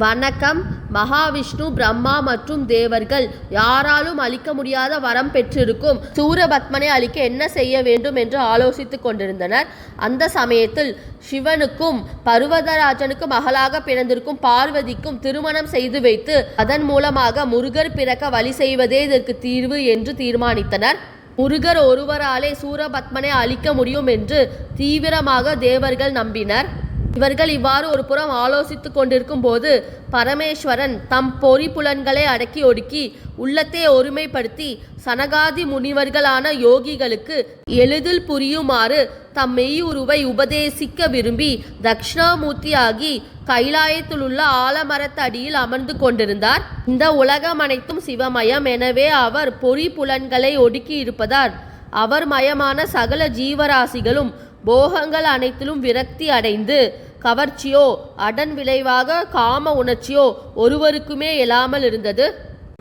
வணக்கம். மகாவிஷ்ணு, பிரம்மா மற்றும் தேவர்கள் யாராலும் அளிக்க முடியாத வரம் பெற்றிருக்கும் சூரபத்மனை அழிக்க என்ன செய்ய வேண்டும் என்று ஆலோசித்துக் கொண்டிருந்தனர். அந்த சமயத்தில் சிவனுக்கும் பர்வதராஜனுக்கும் மகளாக பிறந்திருக்கும் பார்வதிக்கும் திருமணம் செய்து வைத்து அதன் மூலமாக முருகர் பிறக்க வழி செய்வதே இதற்கு தீர்வு என்று தீர்மானித்தனர். முருகர் ஒருவராலே சூரபத்மனை அழிக்க முடியும் என்று தீவிரமாக தேவர்கள் நம்பினர். இவர்கள் இவ்வாறு ஒரு புறம் ஆலோசித்துக் கொண்டிருக்கும் போது பரமேஸ்வரன் தம் பொறி புலன்களை அடக்கி ஒடுக்கி உள்ளத்தை ஒருமைப்படுத்தி சனகாதி முனிவர்களான யோகிகளுக்கு எளிதில் புரியுமாறு தம் மெய்யுருவை உபதேசிக்க விரும்பி தட்சிணாமூர்த்தியாகி கைலாயத்தில் உள்ள ஆலமரத்தடியில் அமர்ந்து கொண்டிருந்தார். இந்த உலகம் அனைத்தும் சிவமயம். எனவே அவர் பொறி புலன்களை ஒடுக்கி இருப்பதால் அவர் மயமான சகல ஜீவராசிகளும் போகங்கள் அனைத்திலும் விரக்தி அடைந்து கவர்ச்சியோ அடன் விளைவாக காம உணர்ச்சியோ ஒருவருக்குமே இல்லாமல் இருந்தது.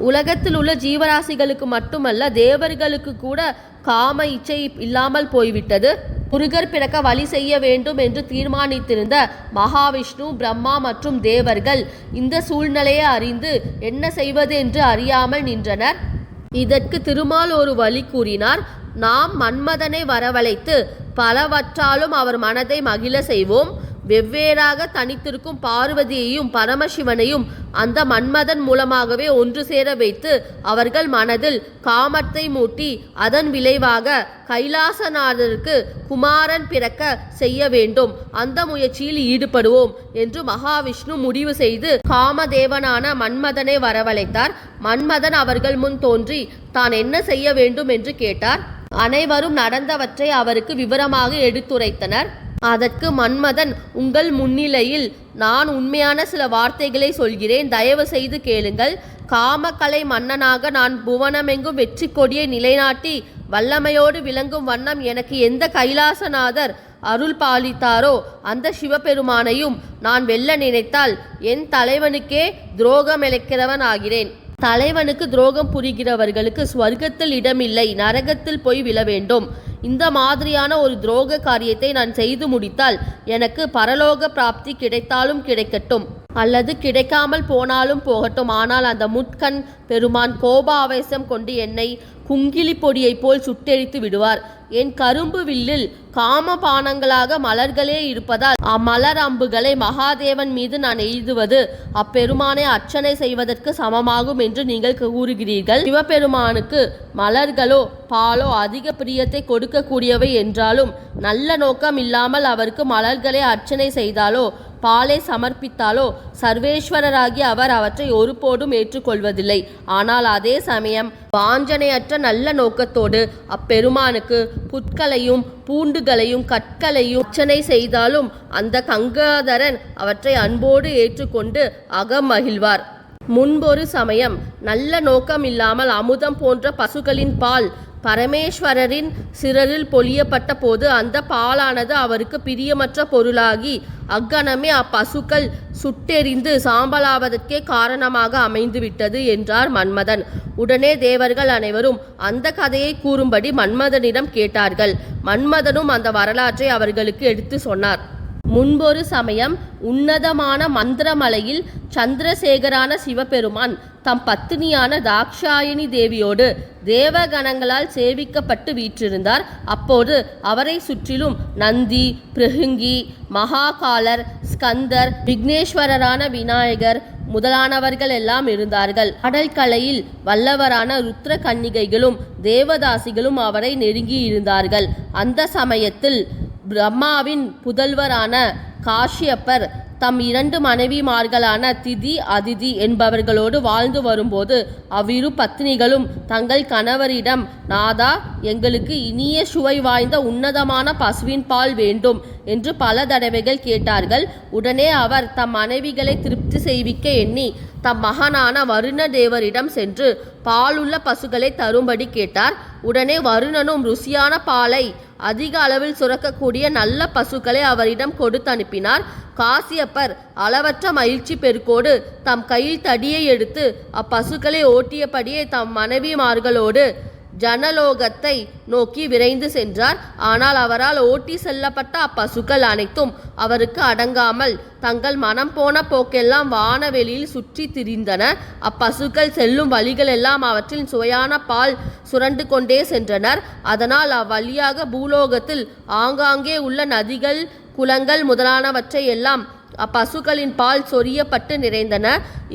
உலகத்தில் உள்ள ஜீவராசிகளுக்கு மட்டுமல்ல, தேவர்களுக்கு கூட காம இச்சை இல்லாமல் போய்விட்டது. முருகர் பிறக்க வழி செய்ய வேண்டும் என்று தீர்மானித்திருந்த மகாவிஷ்ணு, பிரம்மா மற்றும் தேவர்கள் இந்த சூழ்நிலையை அறிந்து என்ன செய்வது என்று அறியாமல் நின்றனர். இதற்கு திருமால் ஒரு வழி கூறினார். நாம் மன்மதனை வரவழைத்து பலவற்றாலும் அவர் மனதை மகிழ செய்வோம். வெவ்வேறாக தனித்திருக்கும் பார்வதியையும் பரமசிவனையும் அந்த மன்மதன் மூலமாகவே ஒன்று சேர வைத்து அவர்கள் மனதில் காமத்தை மூட்டி அதன் விளைவாக கைலாசநாதருக்கு குமாரன் பிறக்க செய்ய வேண்டும். அந்த முயற்சியில் ஈடுபடுவோம் என்று மகாவிஷ்ணு முடிவு செய்து காமதேவனான மன்மதனை வரவழைத்தார். மன்மதன் அவர்கள் முன் தோன்றி தான் என்ன செய்ய வேண்டும் என்று கேட்டார். அனைவரும் நடந்தவற்றை அவருக்கு விவரமாக எடுத்துரைத்தனர். அதற்கு மன்மதன், உங்கள் முன்னிலையில் நான் உண்மையான சில வார்த்தைகளை சொல்கிறேன், தயவு செய்து கேளுங்கள். காமக்கலை மன்னனாக நான் புவனமெங்கும் வெற்றி கொடியை நிலைநாட்டி வல்லமையோடு விளங்கும் வண்ணம் எனக்கு எந்த கைலாசநாதர் அருள் பாலித்தாரோ அந்த சிவபெருமானையும் நான் வெல்ல நினைத்தால் என் தலைவனுக்கே துரோகம் இழைக்கிறவன் ஆகிறேன். தலைவனுக்கு துரோகம் புரிகிறவர்களுக்கு ஸ்வர்க்கத்தில் இடமில்லை, நரகத்தில் போய் விழ வேண்டும். இந்த மாதிரியான ஒரு துரோக காரியத்தை நான் செய்து முடித்தால் எனக்கு பரலோக பிராப்தி கிடைத்தாலும் கிடைக்கட்டும், அல்லது கிடைக்காமல் போனாலும் போகட்டும். ஆனால் அந்த முட்கண் பெருமான் கோபாவேசம் கொண்டு என்னை குங்கிலி பொடியை போல் சுட்டெரித்து விடுவார். என் கரும்பு வில்லில் காமபானங்களாக மலர்களே இருப்பதால் அம்மலர் அம்புகளை மகாதேவன் மீது நான் எய்துவது அப்பெருமானை அர்ச்சனை செய்வதற்கு சமமாகும் என்று நீங்கள் கூறுகிறீர்கள். சிவபெருமானுக்கு மலர்களோ பாலோ அதிக பிரியத்தை கொடுக்கக்கூடியவை என்றாலும் நல்ல நோக்கம் இல்லாமல் அவருக்கு மலர்களை அர்ச்சனை செய்தாலோ பாலை சமர்ப்பித்தாலோ சர்வேஸ்வரராகி அவர் அவற்றை ஒருபோதும் ஏற்றுக்கொள்வதில்லை. ஆனால் அதே சமயம் வாஞ்சனையற்ற நல்ல நோக்கத்தோடு அப்பெருமானுக்கு புட்களையும் பூண்டுகளையும் கற்களையும் அர்ச்சனை செய்தாலும் அந்த கங்காதரன் அவற்றை அன்போடு ஏற்றுக்கொண்டு அகம் மகிழ்வார். முன்பொரு சமயம் நல்ல நோக்கம் இல்லாமல் அமுதம் போன்ற பசுக்களின் பால் பரமேஸ்வரரின் சிரரில் பொழியப்பட்ட போது அந்த பாலானது அவருக்கு பிரியமற்ற பொருளாகி அக்கணமே அப்பசுக்கள் சுட்டெரிந்து சாம்பலாவதற்கே காரணமாக அமைந்துவிட்டது என்றார் மன்மதன். உடனே தேவர்கள் அனைவரும் அந்த கதையை கூறும்படி மன்மதனிடம் கேட்டார்கள். மன்மதனும் அந்த வரலாற்றை அவர்களுக்கு எடுத்து சொன்னார். முன்பொரு சமயம் உன்னதமான மந்திரமலையில் சந்திரசேகரான சிவபெருமான் தம் பத்தினியான தாக்ஷாயினி தேவியோடு தேவகணங்களால் சேவிக்கப்பட்டு வீற்றிருந்தார். அப்போது அவரை சுற்றிலும் நந்தி, பிருஹிங்கி, மகாகாலர், ஸ்கந்தர், விக்னேஸ்வரரான விநாயகர் முதலானவர்கள் எல்லாம் இருந்தார்கள். கடற்கலையில் வல்லவரான ருத்ர கன்னிகைகளும் தேவதாசிகளும் அவரை நெருங்கி இருந்தார்கள். அந்த சமயத்தில் பிரம்மாவின் புதல்வரான காஷ்யப்பர் தம் 2 மனைவிமார்களான திதி, அதிதி என்பவர்களோடு வாழ்ந்து வரும்போது அவ்விரு பத்னிகளும் தங்கள் கணவரிடம், நாதா, எங்களுக்கு இனிய சுவை வாய்ந்த உன்னதமான பசுவின் பால் வேண்டும் என்று பல தடவைகள் கேட்டார்கள். உடனே அவர் தம் மனைவிகளை திருப்தி செய்விக்க எண்ணி தம் மகனான வருண தேவரிடம் சென்று பாலுள்ள பசுகளை தரும்படி கேட்டார். உடனே வருணனும் ருசியான பாலை அதிக அளவில் சுரக்கக்கூடிய நல்ல பசுக்களை அவரிடம் கொடுத்து அனுப்பினார். காசியப்பர் அளவற்ற மகிழ்ச்சி பெருக்கோடு தம் கையில் தடியை எடுத்து அப்பசுக்களை ஓட்டியபடியே தம் மனைவிமார்களோடு ஜனலோகத்தை நோக்கி விரைந்து சென்றார். ஆனால் அவரால் ஓட்டி செல்லப்பட்ட அப்பசுக்கள் அனைத்தும் அவருக்கு அடங்காமல் தங்கள் மனம் போன போக்கெல்லாம் வானவெளியில் சுற்றி திரிந்தன. அப்பசுக்கள் செல்லும் வழிகளெல்லாம் அவற்றில் சுவையான பால் சுரண்டு கொண்டே சென்றனர். அதனால் அவ்வழியாக பூலோகத்தில் ஆங்காங்கே உள்ள நதிகள், குளங்கள் முதலானவற்றை எல்லாம் அப்பசுக்களின் பால் சொரியப்பட்டு நிறைந்தன.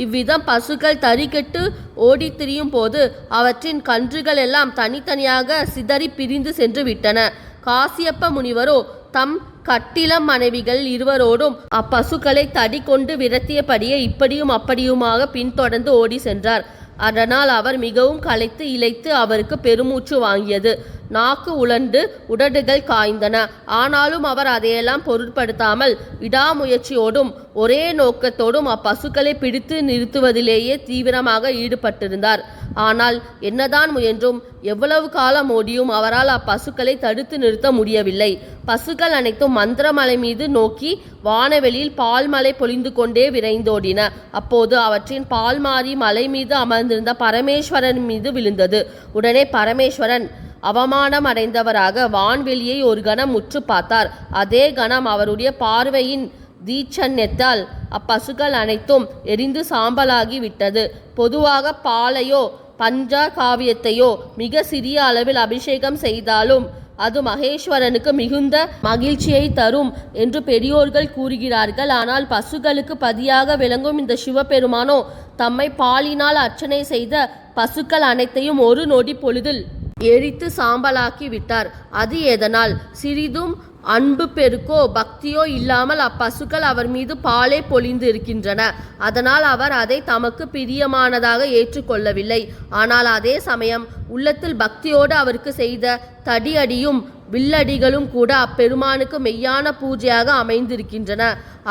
இவ்விதம் பசுக்கள் தறிகெட்டு ஓடி திரியும் போது அவற்றின் கன்றுகள் எல்லாம் தனித்தனியாக சிதறி பிரிந்து சென்று விட்டன. காசியப்ப முனிவரோ தம் கட்டிலம் மனைவிகள் இருவரோடும் அப்பசுக்களை தடி கொண்டு விரட்டியபடியே இப்படியும் அப்படியுமாக பின்தொடர்ந்து ஓடி சென்றார். அதனால் அவர் மிகவும் களைத்து இளைத்து அவருக்கு பெருமூச்சு வாங்கியது. நாக்கு உலர்ந்து உதடுகள் காய்ந்தன. ஆனாலும் அவர் அதையெல்லாம் பொருட்படுத்தாமல் விடாமுயற்சியோடும் ஒரே நோக்கத்தோடும் அப்பசுக்களை பிடித்து நிறுத்துவதிலேயே தீவிரமாக ஈடுபட்டிருந்தார். ஆனால் என்னதான் முயன்றும் எவ்வளவு காலம் ஓடியும் அவரால் அப்பசுக்களை தடுத்து நிறுத்த முடியவில்லை. பசுக்கள் அனைத்தும் மந்திரமலை மீது நோக்கி வானவெளியில் பால்மலை பொழிந்து கொண்டே விரைந்தோடின. அப்போது அவற்றின் பால்மாரி மலை மீது அமர்ந்திருந்த பரமேஸ்வரன் மீது விழுந்தது. உடனே பரமேஸ்வரன் அவமானம் அடைந்தவராக வான்வெளியை ஒரு கணம் உற்று பார்த்தார். அதே கணம் அவருடைய பார்வையின் தீட்சண்யத்தால் அப்பசுக்கள் அனைத்தும் எரிந்து சாம்பலாகி விட்டது. பொதுவாக பாலையோ பஞ்சா காவியத்தையோ மிக சிறிய அளவில் அபிஷேகம் செய்தாலும் அது மகேஸ்வரனுக்கு மிகுந்த மகிழ்ச்சியை தரும் என்று பெரியோர்கள் கூறுகிறார்கள். ஆனால் பசுக்களுக்கு பதியாக விளங்கும் இந்த சிவபெருமானோ தம்மை பாலினால் அர்ச்சனை செய்த பசுக்கள் அனைத்தையும் ஒரு நொடி பொழுதில் எரித்து சாம்பலாக்கி விட்டார். அது எதனால்? சிறிதும் அன்பு பெருக்கோ பக்தியோ இல்லாமல் அப்பசுக்கள் அவர் மீது பாலே பொழிந்து இருக்கின்றன. அதனால் அவர் அதை தமக்கு பிரியமானதாக ஏற்றுக்கொள்ளவில்லை. ஆனால் அதே சமயம் உள்ளத்தில் பக்தியோடு அவருக்கு செய்த தடியடியும் வில்லடிகளும் கூட அப்பெருமானுக்கு மெய்யான பூஜையாக அமைந்திருக்கின்றன.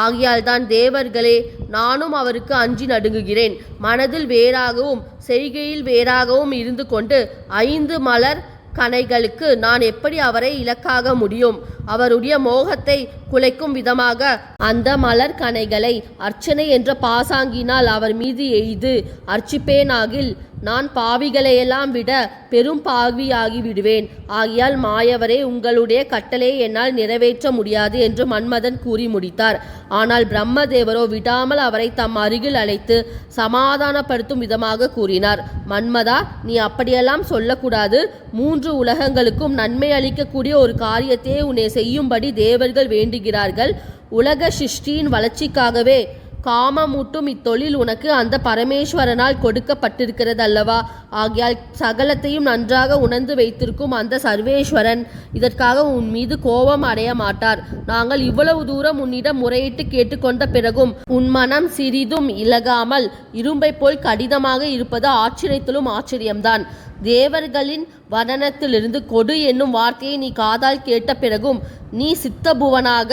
ஆகையால் தான் தேவர்களே, நானும் அவருக்கு அஞ்சி நடுங்குகிறேன். மனதில் வேறாகவும் செய்கையில் வேறாகவும் இருந்து கொண்டு 5 மலர் கணைகளுக்கு நான் எப்படி அவரை இலக்காக முடியும்? அவருடைய மோகத்தை குலைக்கும் விதமாக அந்த மலர் கணைகளை அர்ச்சனை என்ற பாசாங்கினால் அவர் மீது எய்து அர்ச்சிப்பேனாகில் நான் பாவிகளையெல்லாம் விட பெரும் பாவியாகி விடுவேன். ஆகையால் மாயவரே, உங்களுடைய கட்டளையை என்னால் நிறைவேற்ற முடியாது என்று மன்மதன் கூறி முடித்தார். ஆனால் பிரம்மதேவரோ விடாமல் அவரை தம் அருகில் அழைத்து சமாதானப்படுத்தும் விதமாக கூறினார். மன்மதா, நீ அப்படியெல்லாம் சொல்லக்கூடாது. 3 உலகங்களுக்கும் நன்மை அளிக்கக்கூடிய ஒரு காரியத்தை உன்னை செய்யும்படி தேவர்கள் வேண்டுகிறார்கள். உலக சிருஷ்டியின் வளர்ச்சிக்காகவே காமமூட்டும் இத்தொழில் உனக்கு அந்த பரமேஸ்வரனால் கொடுக்கப்பட்டிருக்கிறது அல்லவா? ஆகையால் சகலத்தையும் நன்றாக உணர்ந்து வைத்திருக்கும் அந்த சர்வேஸ்வரன் இதற்காக உன் மீது கோபம் அடைய மாட்டார். நாங்கள் இவ்வளவு தூரம் உன்னிடம் முறையிட்டு கேட்டுக்கொண்ட பிறகும் உன் மனம் சிறிதும் இலகாமல் இரும்பை போல் கடினமாக இருப்பது ஆச்சரியத்திலும் ஆச்சரியம்தான். தேவர்களின் வதனத்திலிருந்து கொடு என்னும் வார்த்தையை நீ காதால் கேட்ட பிறகும் நீ சித்தபுவனாக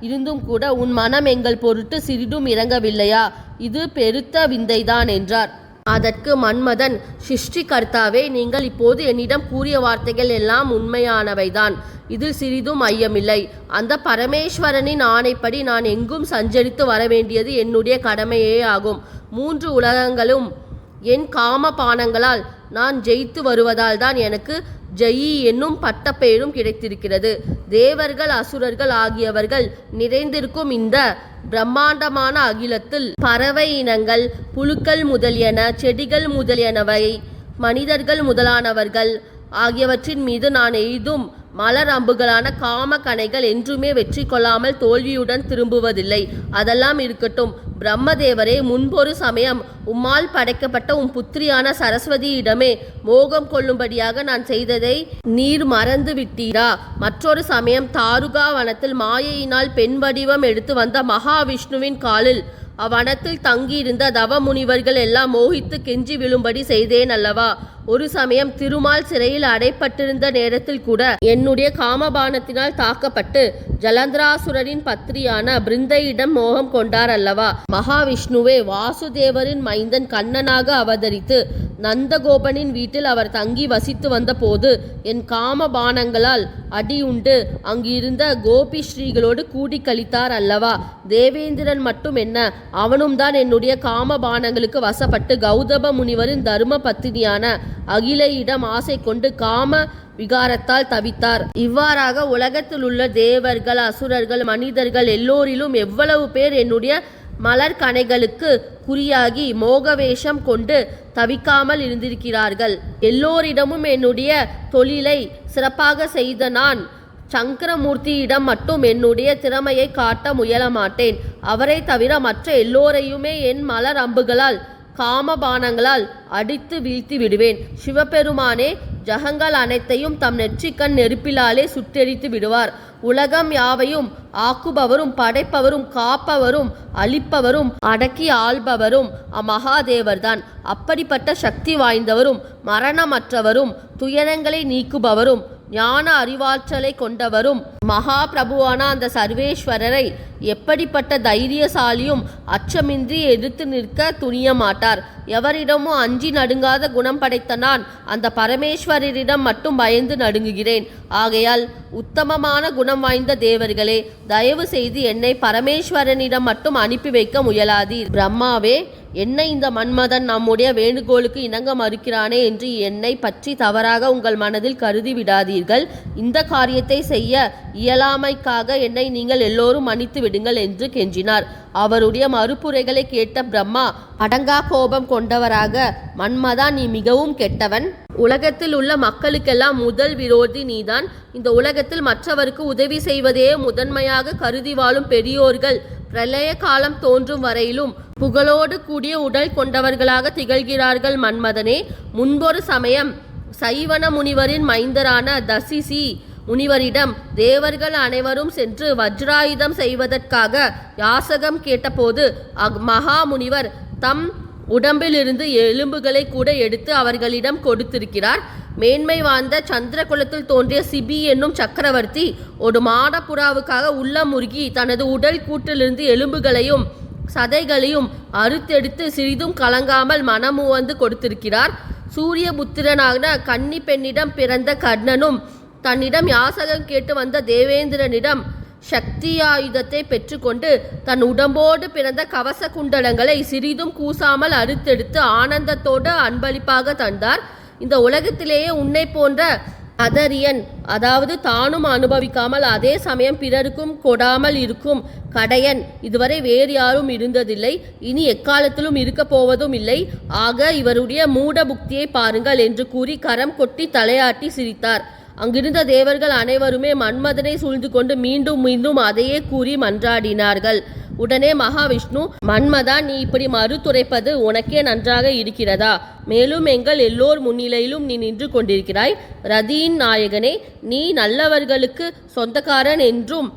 இருந்தும் கூட உன் மனம் எங்கள் பொருட்டு சிறிதும் இறங்கவில்லையா? இது பெருத்த விந்தைதான் என்றார். அதற்கு மன்மதன், சிருஷ்டிகர்த்தாவே, நீங்கள் இப்போது என்னிடம் கூறிய வார்த்தைகள் எல்லாம் உண்மையானவைதான். இதில் சிறிதும் ஐயமில்லை. அந்த பரமேஸ்வரனின் ஆணைப்படி நான் எங்கும் சஞ்சரித்து வர வேண்டியது என்னுடைய கடமையே ஆகும். 3 உலகங்களும் என் காமபானங்களால் நான் ஜெயித்து வருவதால் தான் எனக்கு ஜெயி என்னும் பட்டப்பெயரும் கிடைத்திருக்கிறது. தேவர்கள் அசுரர்கள் ஆகியவர்கள் நிறைந்திருக்கும் இந்த பிரம்மாண்டமான அகிலத்தில் பறவை இனங்கள், புழுக்கள் முதலியன, செடிகள் முதலியனவை, மனிதர்கள் முதலானவர்கள் ஆகியவற்றின் மீது நான் எய்தும் மலர் அம்புகளான காம கணைகள் என்றுமே வெற்றி கொள்ளாமல் தோல்வியுடன் திரும்புவதில்லை. அதெல்லாம் இருக்கட்டும். பிரம்மதேவரே, முன்பொரு சமயம் உம்மால் படைக்கப்பட்ட உம் புத்திரியான சரஸ்வதியிடமே மோகம் கொள்ளும்படியாக நான் செய்ததை நீர் மறந்து விட்டீரா? மற்றொரு சமயம் தாருகா வனத்தில் மாயையினால் பெண் வடிவம் எடுத்து வந்த மகாவிஷ்ணுவின் காலில் அவ்வனத்தில் தங்கியிருந்த தவ முனிவர்கள் எல்லாம் மோகித்து கெஞ்சி விழும்படி செய்தேன் அல்லவா? ஒரு சமயம் திருமால் சிறையில் அடைப்பட்டிருந்த நேரத்தில் கூட என்னுடைய காமபானத்தினால் தாக்கப்பட்டு ஜலந்திராசுரரின் பத்ரியான பிருந்தையிடம் மோகம் கொண்டார் அல்லவா? மகாவிஷ்ணுவே வாசுதேவரின் மைந்தன் கண்ணனாக அவதரித்து நந்தகோபனின் வீட்டில் அவர் தங்கி வசித்து வந்த போது என் காமபானங்களால் அடியுண்டு அங்கிருந்த கோபி ஸ்ரீகளோடு கூடி கழித்தார் அல்லவா? தேவேந்திரன் மட்டும் என்ன, அவனும் தான் என்னுடைய காமபானங்களுக்கு வசப்பட்டு கௌதம முனிவரின் தர்ம பத்தினியான அகிலையிடம் ஆசை கொண்டு காம விகாரத்தால் தவித்தார். இவ்வாறாக உலகத்தில் உள்ள தேவர்கள், அசுரர்கள், மனிதர்கள் எல்லோரிலும் எவ்வளவு பேர் என்னுடைய மலர் கணைகளுக்கு குறியாகி மோகவேஷம் கொண்டு தவிக்காமல் இருந்திருக்கிறார்கள். எல்லோரிடமும் என்னுடைய தொழிலை சிறப்பாக செய்த நான் சங்கரமூர்த்தியிடம் மட்டும் என்னுடைய திறமையை காட்ட முயலமாட்டேன். அவரை தவிர மற்ற எல்லோரையுமே என் மலர் அம்புகளால் காமபானங்களால் அடித்து வீழ்த்தி விடுவேன். சிவபெருமானே ஜகங்கள் அனைத்தையும் தம் நெற்றிக்கண் நெருப்பிலாலே சுட்டெரித்து விடுவார். உலகம் யாவையும் ஆக்குபவரும் படைப்பவரும் காப்பவரும் அழிப்பவரும் அடக்கி ஆள்பவரும் அம்மகாதேவர்தான். அப்படிப்பட்ட சக்தி வாய்ந்தவரும் மரணமற்றவரும் துயரங்களை நீக்குபவரும் ஞான அறிவாற்றலை கொண்டவரும் மகா பிரபுவான அந்த சர்வேஸ்வரரை எப்படிப்பட்ட தைரியசாலியும் அச்சமின்றி எதிர்த்து நிற்க துணிய மாட்டார். எவரிடமும் அஞ்சி நடுங்காத குணம் படைத்த நான் அந்த பரமேஸ்வரரிடம் மட்டும் பயந்து நடுங்குகிறேன். ஆகையால் உத்தமமான குணம் வாய்ந்த தேவர்களே, தயவு செய்து என்னை பரமேஸ்வரனிடம் மட்டும் அனுப்பி வைக்க முயலாதீர். பிரம்மாவே, என்னை இந்த மன்மதன் நம்முடைய வேண்டுகோளுக்கு இணங்க மறுக்கிறானே என்று என்னை பற்றி தவறாக உங்கள் மனதில் கருதி விடாதீர்கள். இந்த காரியத்தை செய்ய இயலாமைக்காக என்னை நீங்கள் எல்லோரும் மன்னித்து விடுங்கள் என்று கெஞ்சினார். அவருடைய மறுப்புரைகளை கேட்ட பிரம்மா அடங்கா கோபம் கொண்டவராக, மன்மதா, நீ மிகவும் கெட்டவன். உலகத்தில் உள்ள மக்களுக்கெல்லாம் முதல் விரோதி நீதான். இந்த உலகத்தில் மற்றவருக்கு உதவி செய்வதையே முதன்மையாக கருதி வாழும் பெரியோர்கள் பிரளய காலம் தோன்றும் வரையிலும் புகழோடு கூடிய உடல் கொண்டவர்களாக திகழ்கிறார்கள். மன்மதனே, முன்பொரு சமயம் சைவன முனிவரின் மைந்தரான தசிசி முனிவரிடம் தேவர்கள் அனைவரும் சென்று வஜ்ராயுதம் செய்வதற்காக யாசகம் கேட்டபோது மகா முனிவர் தம் உடம்பிலிருந்து எலும்புகளை கூட எடுத்து அவர்களிடம் கொடுத்திருக்கிறார். மேன்மை வாழ்ந்த சந்திரகுலத்தில் தோன்றிய சிபி என்னும் சக்கரவர்த்தி ஒரு மாடப்புறாவுக்காக உள்ளம் முருகி தனது உடல் கூட்டிலிருந்து எலும்புகளையும் சதைகளையும் அறுத்தெடுத்து சிறிதும் கலங்காமல் மனமுவந்து கொடுத்திருக்கிறார். சூரிய புத்திரனான கன்னி பெண்ணிடம் பிறந்த கர்ணனும் தன்னிடம் யாசகம் கேட்டு வந்த தேவேந்திரனிடம் சக்தியாயுதத்தை பெற்றுக்கொண்டு தன் உடம்போடு பிறந்த கவச குண்டலங்களை சிறிதும் கூசாமல் அறுத்தெடுத்து ஆனந்தத்தோடு அன்பளிப்பாக தந்தார். இந்த உலகத்திலேயே உன்னை போன்ற அதரியன், அதாவது தானும் அனுபவிக்காமல் அதே சமயம் பிறருக்கும் கொடாமல் இருக்கும் கடையன் இதுவரை வேறு யாரும் இருந்ததில்லை, இனி எக்காலத்திலும் இருக்க போவதும் இல்லை. ஆக இவருடைய மூட புக்தியை பாருங்கள் என்று கூறி கரம் கொட்டி தலையாட்டி சிரித்தார். அங்கிருந்த தேவர்கள் அனைவருமே மன்மதனை சூழ்ந்து கொண்டு மீண்டும் மீண்டும் அதையே கூறி மன்றாடினார்கள். உடனே மகாவிஷ்ணு, மன்மதா, நீ இப்படி மறுத்துரைப்பது உனக்கே நன்றாக இருக்கிறதா? மேலும் எங்கள் எல்லோர் முன்னிலையிலும் நீ நின்று கொண்டிருக்கிறாய். ரதியின் நாயகனே, நீ நல்லவர்களுக்கு சொந்தக்காரன் என்றும்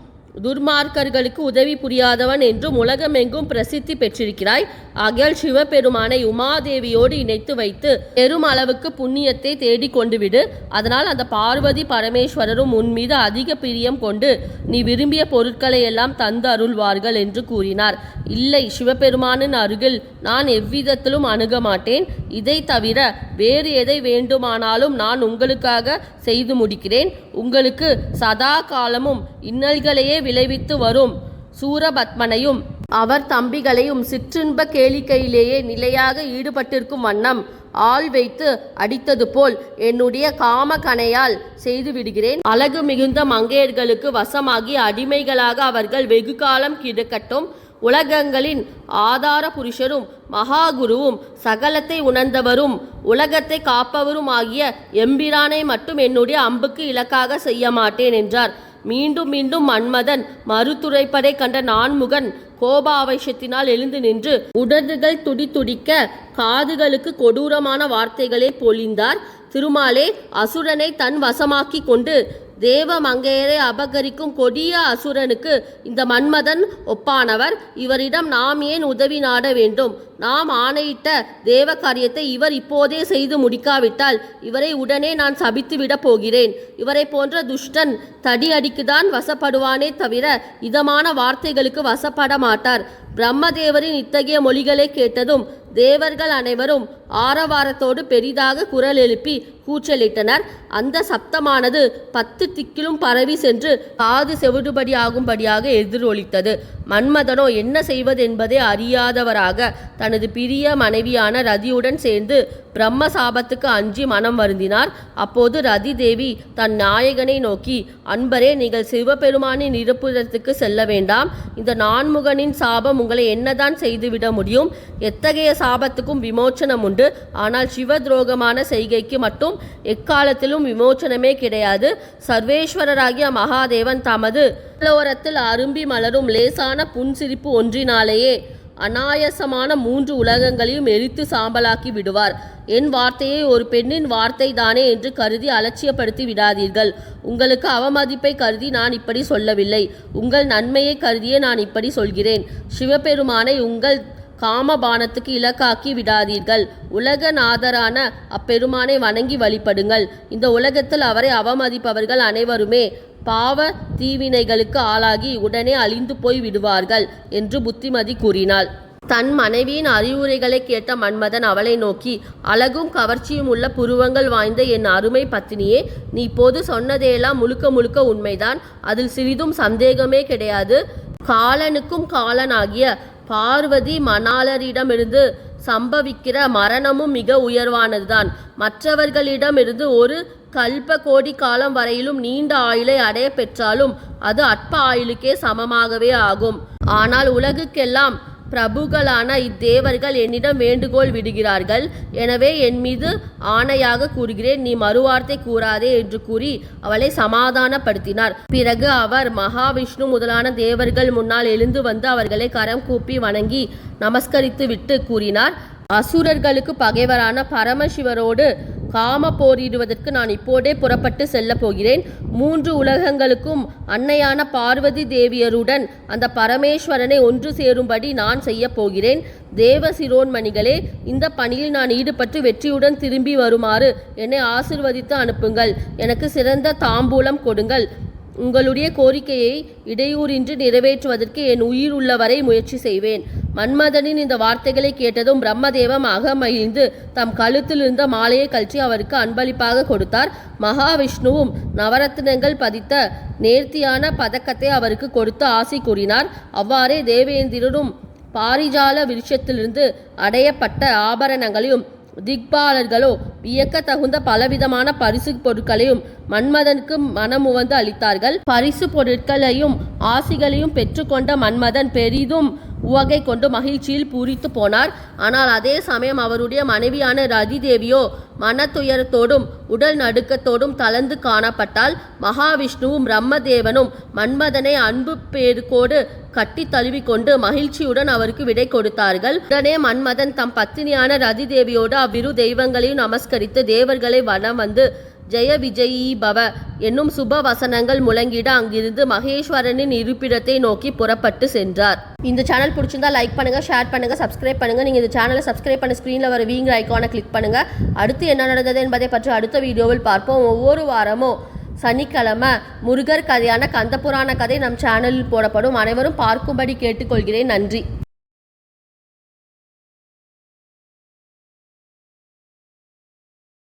துர்மார்க்கர்களுக்கு உதவி புரியாதவன் என்றும் உலகமெங்கும் பிரசித்தி பெற்றிருக்கிறாய். ஆகையால் சிவபெருமானை உமாதேவியோடு இணைத்து வைத்து பெரும் அளவுக்கு புண்ணியத்தை தேடி கொண்டு விடு. அதனால் அந்த பார்வதி பரமேஸ்வரரும் உன் மீது அதிக பிரியம் கொண்டு நீ விரும்பிய பொருட்களை எல்லாம் தந்து அருள்வார்கள் என்று கூறினார். இல்லை, சிவபெருமானின் அருகில் நான் எவ்விதத்திலும் அணுக மாட்டேன். இதை தவிர வேறு எதை வேண்டுமானாலும் நான் உங்களுக்காக செய்து முடிக்கிறேன். உங்களுக்கு சதா காலமும் இன்னல்களையே விளைவித்து வரும் சூரபத்மனையும் அவர் தம்பிகளையும் சிற்றின்ப கேளிக்கையிலேயே நிலையாக ஈடுபட்டிருக்கும் வண்ணம் ஆள் வைத்து அடித்தது போல் என்னுடைய காம கணையால் செய்து விடுகிறேன். அழகு மிகுந்த மங்கையர்களுக்கு வசமாகி அடிமைகளாக அவர்கள் வெகு காலம் கிடக்கட்டும். உலகங்களின் ஆதார புருஷரும் மகாகுருவும் சகலத்தை உணர்ந்தவரும் உலகத்தை காப்பவரும் ஆகிய எம்பிரானை மட்டும் என்னுடைய அம்புக்கு இலக்காக செய்ய மாட்டேன் என்றார். மீண்டும் மீண்டும் மன்மதன் மறுத்துரைப்பதை கண்ட நான்முகன் கோபாவேசத்தினால் எழுந்து நின்று உடல்கள் துடிதுடிக்க காதுகளுக்கு கொடூரமான வார்த்தைகளை பொழிந்தார். திருமாலே, அசுரனை தன் வசமாக்கி கொண்டு தேவ மங்கையரை அபகரிக்கும் கொடிய அசுரனுக்கு இந்த மன்மதன் ஒப்பானவர். இவரிடம் நாம் ஏன் உதவி நாட வேண்டும்? நாம் ஆணையிட்ட தேவ காரியத்தை இவர் இப்போதே செய்து முடிக்காவிட்டால் இவரை உடனே நான் சபித்து விட போகிறேன். இவரை போன்ற துஷ்டன் தடி அடிக்குதான் வசப்படுவானே தவிர இதமான வார்த்தைகளுக்கு வசப்பட மாட்டார். பிரம்மதேவரின் இத்தகைய மொழிகளை கேட்டதும் தேவர்கள் அனைவரும் ஆரவாரத்தோடு பெரிதாக குரல் எழுப்பி கூச்சலிட்டனர். அந்த சப்தமானது 10 திக்கிலும் பரவி சென்று காது செவிடுபடியாகும்படியாக எதிரொலித்தது. மன்மதனோ என்ன செய்வது என்பதை அறியாதவராக தனது பிரிய மனைவியான ரதியுடன் சேர்ந்து பிரம்ம சாபத்துக்கு அஞ்சி மனம் வருந்தினார். அப்போது ரதி தேவி தன் நாயகனை நோக்கி, அன்பரே, நீங்கள் சிவபெருமானின் இருப்பிடத்துக்கு செல்ல வேண்டாம். இந்த நான்முகனின் சாபம் உங்களை என்னதான் செய்துவிட முடியும்? எத்தகைய சாபத்துக்கும் விமோச்சனம் உண்டு. ஆனால் சிவ துரோகமான செய்கைக்கு மட்டும் எக்காலத்திலும் விமோச்சனமே கிடையாது. சர்வேஸ்வரராகிய மகாதேவன் தமது ஓரத்தில் அரும்பி மலரும் லேசான புன்சிரிப்பு ஒன்றினாலேயே அநாயசமான 3 உலகங்களையும் எரித்து சாம்பலாக்கி விடுவார். என் வார்த்தையை ஒரு பெண்ணின் வார்த்தை தானே என்று கருதி அலட்சியப்படுத்தி விடாதீர்கள். உங்களுக்கு அவமதிப்பை கருதி நான் இப்படி சொல்லவில்லை. உங்கள் நன்மையை கருதியே நான் இப்படி சொல்கிறேன். சிவபெருமானை உங்கள் காமபானத்துக்கு இலக்காக்கி விடாதீர்கள். உலகநாதரான அப்பெருமானை வணங்கி வழிபடுங்கள். இந்த உலகத்தில் அவரை அவமதிப்பவர்கள் அனைவருமே பாவ தீவினைகளுக்கு ஆளாகி உடனே அழிந்து போய் விடுவார்கள் என்று புத்திமதி கூறினாள். தன் மனைவியின் அறிவுரைகளை கேட்ட மன்மதன் அவளை நோக்கி, அழகும் கவர்ச்சியும் உள்ள புருவங்கள் வாய்ந்த என் அருமை பத்தினியே, நீ இப்போது சொன்னதேயெல்லாம் முழுக்க முழுக்க உண்மைதான். அதில் சிறிதும் சந்தேகமே கிடையாது. காலனுக்கும் காலனாகிய பார்வதி மணாளரிடமிருந்து சம்பவிக்கிற மரணமும் மிக உயர்வானதுதான். மற்றவர்களிடமிருந்து ஒரு கல்ப கோடி காலம் வரையிலும் நீண்ட ஆயுளை அடைய பெற்றாலும் அது அற்ப ஆயுளுக்கே சமமாகவே ஆகும். ஆனால் உலகுக்கெல்லாம் பிரபுக்களான இத்தேவர்கள் என்னிடம் வேண்டுகோள் விடுகிறார்கள். எனவே என் மீது ஆணையாக கூறுகிறேன், நீ மறுவார்த்தை கூறாதே என்று கூறி அவளை சமாதானப்படுத்தினார். பிறகு அவர் மகாவிஷ்ணு முதலான தேவர்கள் முன்னால் எழுந்து வந்து அவர்களை கரம் கூப்பி வணங்கி நமஸ்கரித்து விட்டு கூறினார், அசுரர்களுக்கு பகைவரான பரமசிவரோடு காம போரிடுவதற்கு நான் இப்போதே புறப்பட்டு செல்ல போகிறேன். 3 உலகங்களுக்கும் அன்னையான பார்வதி தேவியருடன் அந்த பரமேஸ்வரனை ஒன்று சேரும்படி நான் செய்ய போகிறேன். தேவ சிரோன்மணிகளே, இந்த பணியில் நான் ஈடுபட்டு வெற்றியுடன் திரும்பி வருமாறு என்னை ஆசிர்வதித்து அனுப்புங்கள். எனக்கு சிறந்த தாம்பூலம் கொடுங்கள். உங்களுடைய கோரிக்கையை இடையூறின்றி நிறைவேற்றுவதற்கு என் உயிர் உள்ளவரை முயற்சி செய்வேன். மன்மதனின் இந்த வார்த்தைகளை கேட்டதும் பிரம்மதேவம் அகமகிழ்ந்து தம் கழுத்தில் இருந்த மாலையை கழற்றி அவருக்கு அன்பளிப்பாக கொடுத்தார். மகாவிஷ்ணுவும் நவரத்தினங்கள் பதித்த நேர்த்தியான பதக்கத்தை அவருக்கு கொடுத்து ஆசி கூறினார். அவ்வாறே தேவேந்திரனும் பாரிஜால விருட்சத்திலிருந்து அடையப்பட்ட ஆபரணங்களையும் திக்பாலர்களோ வியக்க தகுந்த பலவிதமான பரிசு பொருட்களையும் மன்மதனுக்கு மனமுவந்து அளித்தார்கள். பரிசு பொருட்களையும் ஆசிகளையும் பெற்றுக்கொண்ட மன்மதன் பெரிதும் உவகை கொண்டு மகிழ்ச்சியில் பூரித்து போனார். ஆனால் அதே சமயம் அவருடைய மனைவியான ரதி தேவியோ மனத்துயரத்தோடும் உடல் நடுக்கத்தோடும் தளர்ந்து காணப்பட்டால். மகாவிஷ்ணுவும் பிரம்மதேவனும் மன்மதனை அன்பு பேருக்கோடு கட்டி தழுவிக்கொண்டு மகிழ்ச்சியுடன் அவருக்கு விடை கொடுத்தார்கள். உடனே மன்மதன் தம் பத்தினியான ரதி தேவியோடு அவ்விரு தெய்வங்களையும் நமஸ்கரித்து தேவர்களை வனம் வந்து ஜெய விஜயீ பவ என்னும் சுப வசனங்கள் முழங்கிட அங்கிருந்து மகேஸ்வரனின் இருப்பிடத்தை நோக்கி புறப்பட்டு சென்றார். இந்த சேனல் பிடிச்சிருந்தா லைக் பண்ணுங்க, ஷேர் பண்ணுங்க, சப்ஸ்கிரைப் பண்ணுங்க. நீங்க இந்த சேனலை சப்ஸ்கிரைப் பண்ண ஸ்கிரீன்ல வர வீங்கிற ஐக்கானை கிளிக் பண்ணுங்க. அடுத்து என்ன நடந்தது என்பதை பற்றி அடுத்த வீடியோவில் பார்ப்போம். ஒவ்வொரு வாரமும் சனிக்கிழமை முருகர் கதையான கந்தபுராண கதை நம் சேனலில் போடப்படும். அனைவரும் பார்க்கும்படி கேட்டுக்கொள்கிறேன். நன்றி.